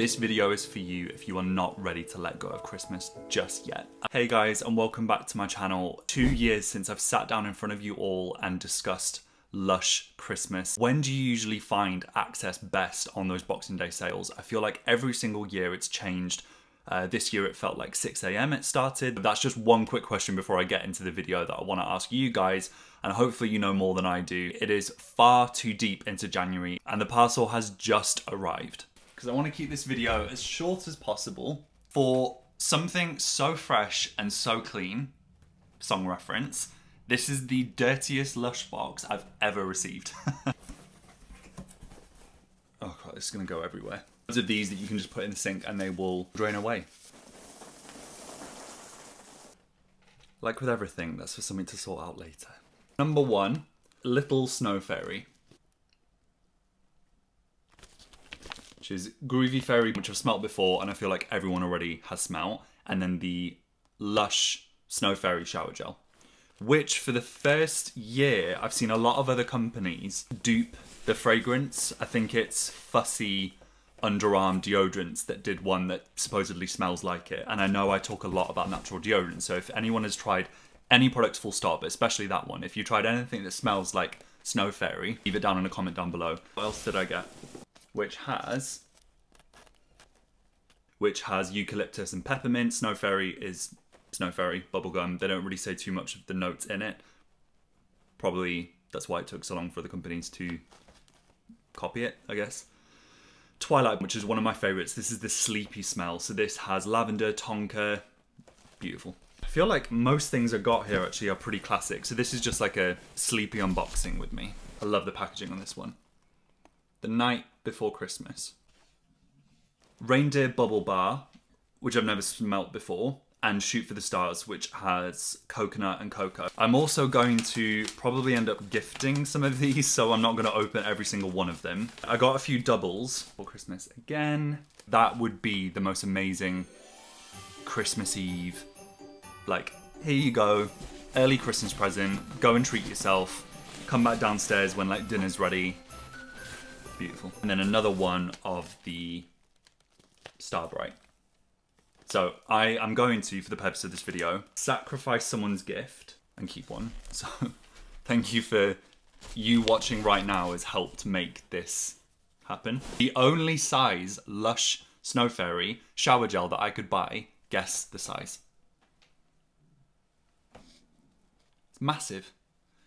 This video is for you if you are not ready to let go of Christmas just yet. Hey guys, and welcome back to my channel. 2 years since I've sat down in front of you all and discussed Lush Christmas. When do you usually find access best on those Boxing Day sales? I feel like every single year it's changed. This year it felt like 6 AM it started. That's just one quick question before I get into the video that I want to ask you guys, and hopefully you know more than I do. It is far too deep into January and the parcel has just arrived. Because I want to keep this video as short as possible for something so fresh and so clean, song reference. This is the dirtiest Lush box I've ever received. Oh god, this is gonna go everywhere. Those are these that you can just put in the sink and they will drain away. Like with everything, that's for something to sort out later. Number 1, Little Snow Fairy. Which is Groovy Fairy, which I've smelt before and I feel like everyone already has smelt. And then the Lush Snow Fairy Shower Gel, which for the first year, I've seen a lot of other companies dupe the fragrance. I think it's Fussy underarm deodorants that did one that supposedly smells like it. And I know I talk a lot about natural deodorant, so if anyone has tried any products full stop, but especially that one, if you tried anything that smells like Snow Fairy, leave it down in a comment down below. What else did I get? Which has eucalyptus and peppermint. Snow Fairy is Snow Fairy bubblegum. They don't really say too much of the notes in it. Probably that's why it took so long for the companies to copy it, I guess. Twilight, which is one of my favorites. This is the sleepy smell. So this has lavender, tonka, beautiful. I feel like most things I got here actually are pretty classic. So this is just like a sleepy unboxing with me. I love the packaging on this one. The Night Before Christmas. Reindeer Bubble Bar, which I've never smelt before. And Shoot for the Stars, which has coconut and cocoa. I'm also going to probably end up gifting some of these, so I'm not going to open every single one of them. I got a few doubles for Christmas again. That would be the most amazing Christmas Eve. Like, here you go, early Christmas present, go and treat yourself. Come back downstairs when like dinner's ready. Beautiful. And then another one of the Starbright. So I am going to, for the purpose of this video, sacrifice someone's gift and keep one. So thank you for you watching right now has helped make this happen. The only size Lush Snow Fairy shower gel that I could buy, guess the size. It's massive.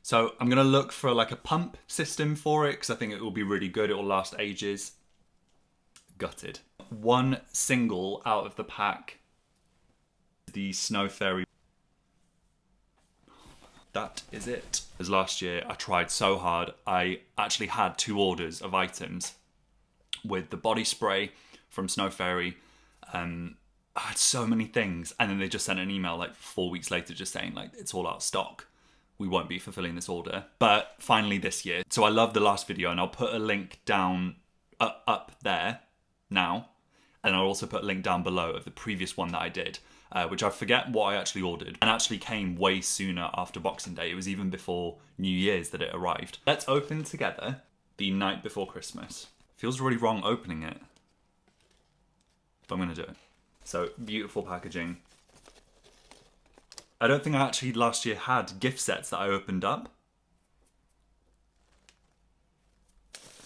So I'm gonna look for like a pump system for it because I think it will be really good. It will last ages. Gutted. One single out of the pack, the Snow Fairy. That is it. As last year I tried so hard, I actually had 2 orders of items with the body spray from Snow Fairy. I had so many things and then they just sent an email like 4 weeks later just saying like it's all out of stock. We won't be fulfilling this order. But finally this year. So I love the last video and I'll put a link down up there now. And I'll also put a link down below of the previous one that I did, which I forget what I actually ordered, and actually came way sooner after Boxing Day. It was even before New Year's that it arrived. Let's open together the Night Before Christmas. Feels really wrong opening it, but I'm gonna do it. So, beautiful packaging. I don't think I actually last year had gift sets that I opened up.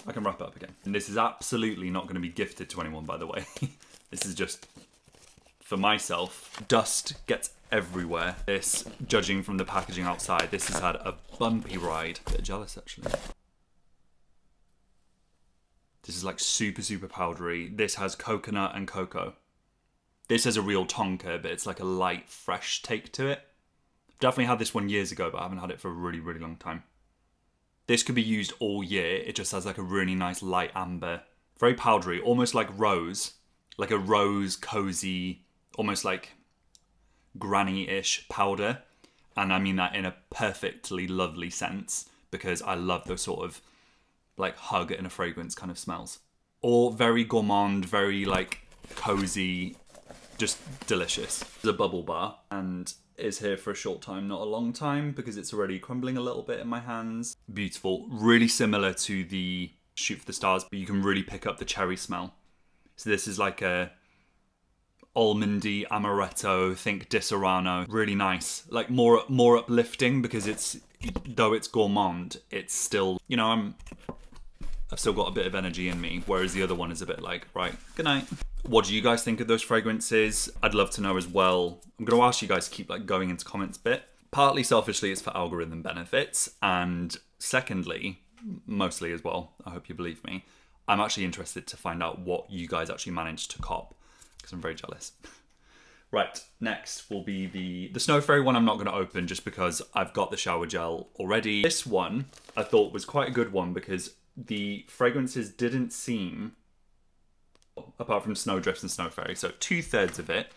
I can wrap it up again. And this is absolutely not going to be gifted to anyone, by the way. This is just for myself. Dust gets everywhere. This, judging from the packaging outside, this has had a bumpy ride. A bit jealous, actually. This is like super, super powdery. This has coconut and cocoa. This has a real tonka, but it's like a light, fresh take to it. Definitely had this one years ago, but I haven't had it for a really, really long time. This could be used all year. It just has like a really nice light amber. Very powdery, almost like rose. Like a rose, cozy, almost like granny-ish powder. And I mean that in a perfectly lovely sense because I love those sort of like hug in a fragrance kind of smells. Or very gourmand, very like cozy, just delicious. It's a bubble bar and is here for a short time, not a long time, because it's already crumbling a little bit in my hands. Beautiful, really similar to the Shoot for the Stars, but you can really pick up the cherry smell. So this is like a almondy amaretto, think Disaronno, really nice, like more uplifting, because though it's gourmand, it's still, you know, I've still got a bit of energy in me, whereas the other one is a bit like, right, good night. What do you guys think of those fragrances? I'd love to know as well. I'm going to ask you guys to keep like going into comments a bit. Partly selfishly, it's for algorithm benefits, and secondly, mostly as well, I hope you believe me, I'm actually interested to find out what you guys actually managed to cop, because I'm very jealous. Right, next will be the Snow Fairy one. I'm not going to open just because I've got the shower gel already. This one I thought was quite a good one because the fragrances didn't seem, apart from Snowdrift and Snow Fairy, so 2/3 of it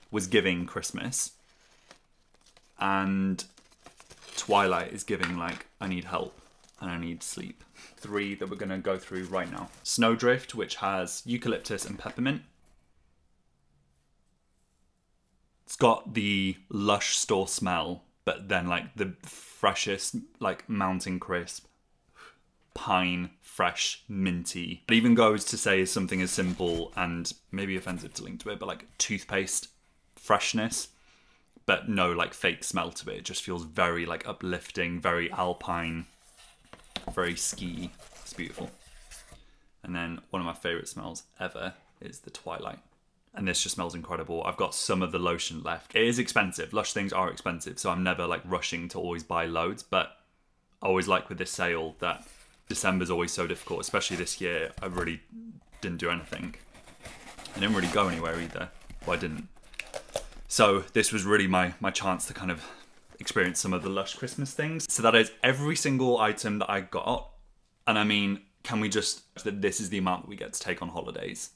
was giving Christmas, and Twilight is giving like, I need help and I need sleep. 3 that we're going to go through right now. Snowdrift, which has eucalyptus and peppermint. It's got the Lush store smell, but then like the freshest, like mountain crisp, pine, fresh, minty. It even goes to say something as simple and maybe offensive to link to it, but like toothpaste freshness, but no like fake smell to it. It just feels very like uplifting, very alpine, very ski. It's beautiful. And then one of my favorite smells ever is the Twilight. And this just smells incredible. I've got some of the lotion left. It is expensive. Lush things are expensive, so I'm never like rushing to always buy loads, but I always like with this sale that December's always so difficult, especially this year. I really didn't do anything. I didn't really go anywhere either. Well, I didn't. So this was really my chance to kind of experience some of the Lush Christmas things. So that is every single item that I got. And I mean, can we just, that this is the amount that we get to take on holidays.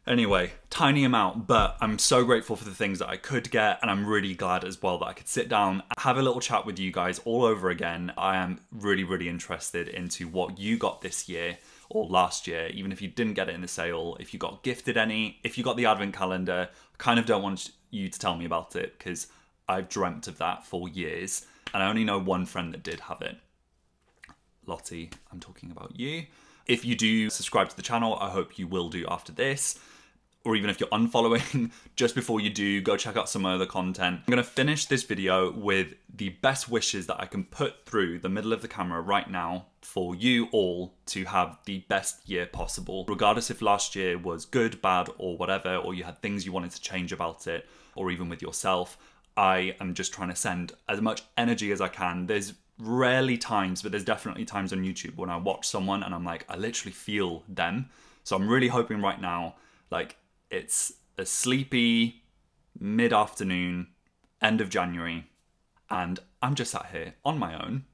Anyway, tiny amount, but I'm so grateful for the things that I could get, and I'm really glad as well that I could sit down, have a little chat with you guys all over again. I am really, really interested into what you got this year or last year, even if you didn't get it in the sale, if you got gifted any, if you got the advent calendar. I kind of don't want you to tell me about it because I've dreamt of that for years, and I only know one friend that did have it. Lottie, I'm talking about you. If you do subscribe to the channel, I hope you will do after this. Or even if you're unfollowing, just before you do, go check out some other content. I'm gonna finish this video with the best wishes that I can put through the middle of the camera right now for you all to have the best year possible. Regardless if last year was good, bad, or whatever, or you had things you wanted to change about it, or even with yourself, I am just trying to send as much energy as I can. There's rarely times, but there's definitely times on YouTube when I watch someone and I'm like, I literally feel them. So I'm really hoping right now, like, it's a sleepy mid-afternoon, end of January, and I'm just sat here on my own,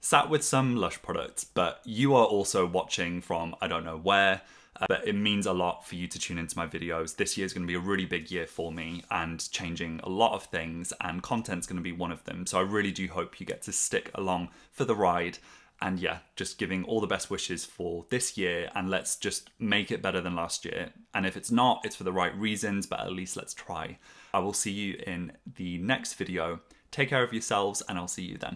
sat with some Lush products, but you are also watching from I don't know where, but it means a lot for you to tune into my videos. This year is going to be a really big year for me and changing a lot of things, and content's going to be one of them. So I really do hope you get to stick along for the ride. And yeah, just giving all the best wishes for this year, and let's just make it better than last year. And if it's not, it's for the right reasons, but at least let's try. I will see you in the next video. Take care of yourselves, and I'll see you then.